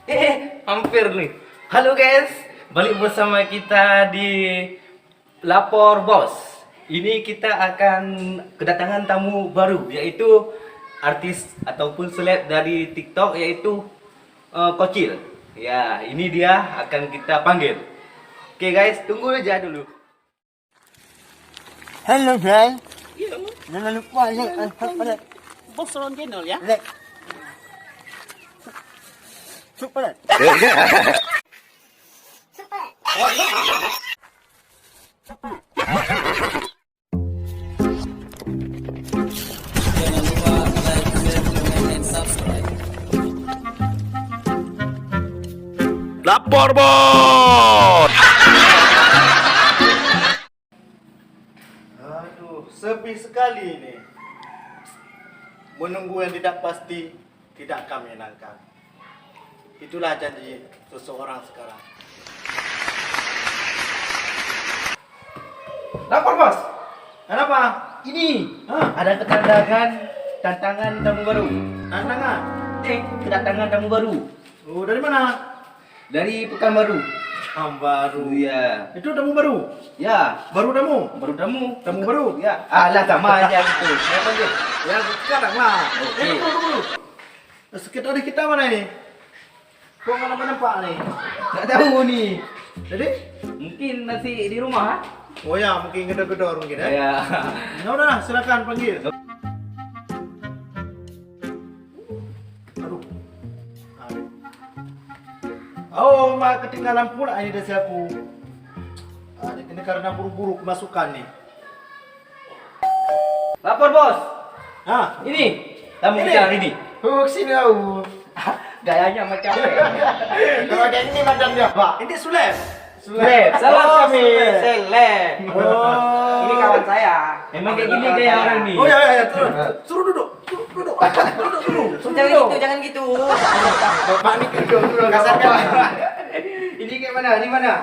Hampir nih. Halo guys, balik bersama kita di Lapor Bos. Ini kita akan kedatangan tamu baru, yaitu artis ataupun seleb dari TikTok, yaitu Kocil. Ya, ini dia akan kita panggil. Oke guys, tunggu aja dulu. Halo guys, Iya, jangan lupa like dan subscribe. bos Ron channel ya. Like. Subscribe. Lapor Bos. Aduh, sepi sekali ini. Menunggu yang tidak pasti tidak kami menyenangkan. Itulah janji seseorang sekarang. Lapor Bos. Kenapa? Ini Hah? ada tantangan tamu baru. Tantangan? Kedatangan tamu baru Oh, dari mana? dari Pekanbaru. Baru. Iya. Itu tamu baru? Ya, Baru tamu? baru tamu. Tamu baru? Ya, alah sama aja gitu. Saya panggil. Ya, sekarang lah. Oke. Tunggu. Sekitar di kita mana ini? Kok nggak nampak nih? Nggak tahu nih. Jadi? Mungkin masih di rumah. Oh ya, mungkin gedor-gedor mungkin ya. Ya. Ya udah, silakan panggil. Aduh. Oh, mak ketinggalan pula ini dasi aku. Ini karena buru-buru kemasukan nih. Lapor Bos. Hah? Ini tamu Ini? kita hari ini. Oh, sini aku. Gayanya macam Kalau ada ini macamnya, Pak. Ini Sulep. Seleb, salam Oh, kami. Sulep. Seleb. Oh. Ini kawan saya. Emang kayak gini gaya orang nih. Oh ya, turun. Suruh duduk. Duduk. Duduk dulu. Suruh Jangan duduk. gitu, jangan gitu. Bapak ini duduk. Kasar kan? Ini kayak mana? Ini mana?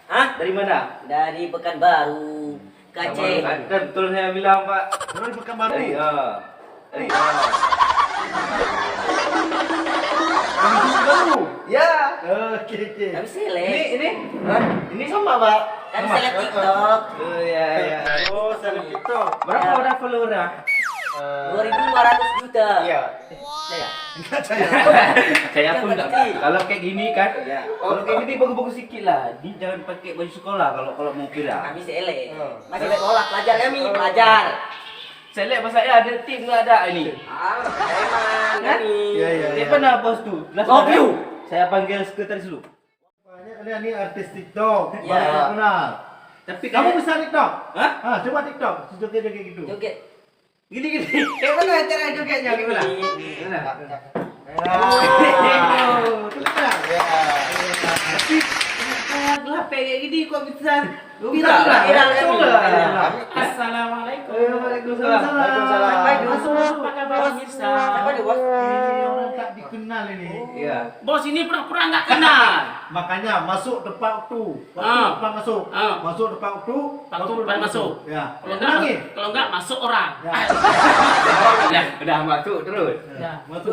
Hah? Dari mana? Dari Pekanbaru, Kaceh. Kan betul saya bilang, Pak. Dari Pekanbaru. Dari dari Baru. Ya. Oke. Kami seleb. Ini Ini sama, Pak. Kami seleb TikTok. Oh ya ya. Oh, seleb TikTok. Berapa udah follower-nya? 2.500 juta. Iya. Saya. Enggak saya. Saya pun Yang enggak. pasti. Kalau kayak gini kan, kalau kayak gini bagus-bagus sedikit lah. Di jangan pakai baju sekolah kalau mau kira. Kami seleb. Oh. Masih sekolah, pelajar kami, pelajar. Saya lihat masa ada tim nggak ada ini. Preman Kan? kami. Iya, iya. Dia mana bos tuh? Love you. Saya panggil sekretaris dulu. Ini artis TikTok. Ya. Baru kenal. Tapi Kamu kamu bisa TikTok? Hah? Coba TikTok. Joget-joget gitu. Joget. Gini. Kayak mana cara jogetnya gimana? Gimana? Oh, tenang. Ya. Tapi kenapa kayak gini kok bisa Viral kami. Assalamualaikum. Waalaikumsalam. Sampai dulu. Apa kabar pemirsa? Apa nih, Bos? Ini orang tak dikenal ini. Iya. Bos ini pura-pura nggak kenal. Makanya masuk tepat waktu. Waktu Ah. tepat masuk. Ah. Masuk tepat waktu. Waktu tepat masuk. Ya. Kalau enggak masuk orang. Ya. Udah masuk terus. Ya. Masuk.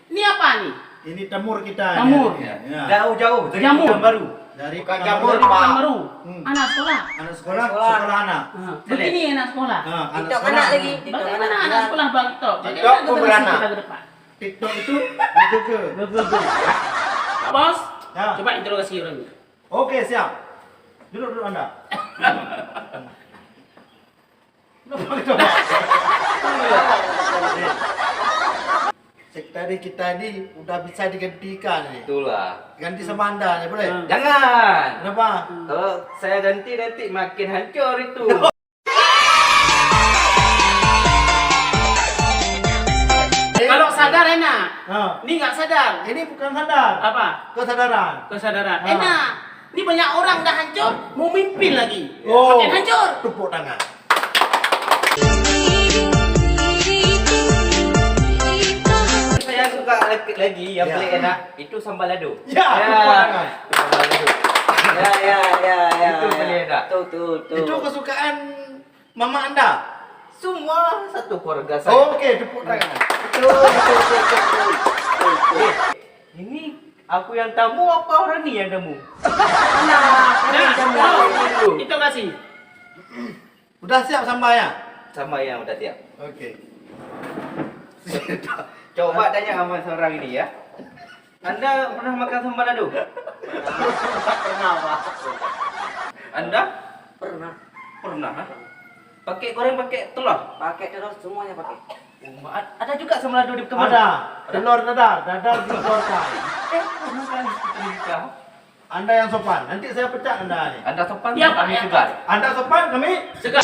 Ini apa nih? Ini temur kita. Temur. Ya. Jauh-jauh dari Jamur. Pekanbaru. Dari Bukan Pekanbaru. jamur, Dari Pak. Pekanbaru. Hmm. Anak sekolah. Anak sekolah, sekolah anak. Begini anak sekolah. Anak TikTok sekolah. anak lagi. TikTok Bagaimana anak. anak sekolah Bang TikTok? TikTok Bagaimana beranak. generasi kita ke depan? TikTok itu betul. Pak Bos, Ya. coba interogasi orang ini. Oke, siap. Duduk Anda. Kenapa kita tadi kita ini udah bisa digantikan nih. Itulah. Ganti sama Anda, ya boleh? Jangan. Kenapa? Kalau saya ganti nanti makin hancur itu. Kalau sadar enak. Nah, Ini nggak sadar. ini bukan sadar. Apa? Kesadaran. Kesadaran. Ah. Enak. Ini banyak orang udah hancur, mau mimpin lagi. Oh. Makin hancur. Tepuk tangan. Saya suka lagi yang Ya. paling enak itu sambal lado. Ya, tepuk tangan. Sambal lado. Ya. Itu paling enak. Tuh. Itu kesukaan mama Anda. Semua satu keluarga saya. Oke, tepuk tangan. Ini Aku yang tamu apa orang ni yang tamu? Nah, itu kasih. Udah siap sambalnya? Sama yang udah siap. Oke. Coba tanya sama seorang ini ya. Anda pernah makan sambal lado? Pernah, Pak. Anda? Pernah. Pernah? Ha? Pakai goreng pakai telur? Pakai terus semuanya pakai. Ada juga sambal lado di kemana? Ada. Telur dadar dikeluarkan. Pernah kan kita nikah? Anda yang sopan. Nanti saya pecat Anda nih. Anda sopan, Ya, Pak, kami ya. segar. Anda sopan, kami Segar.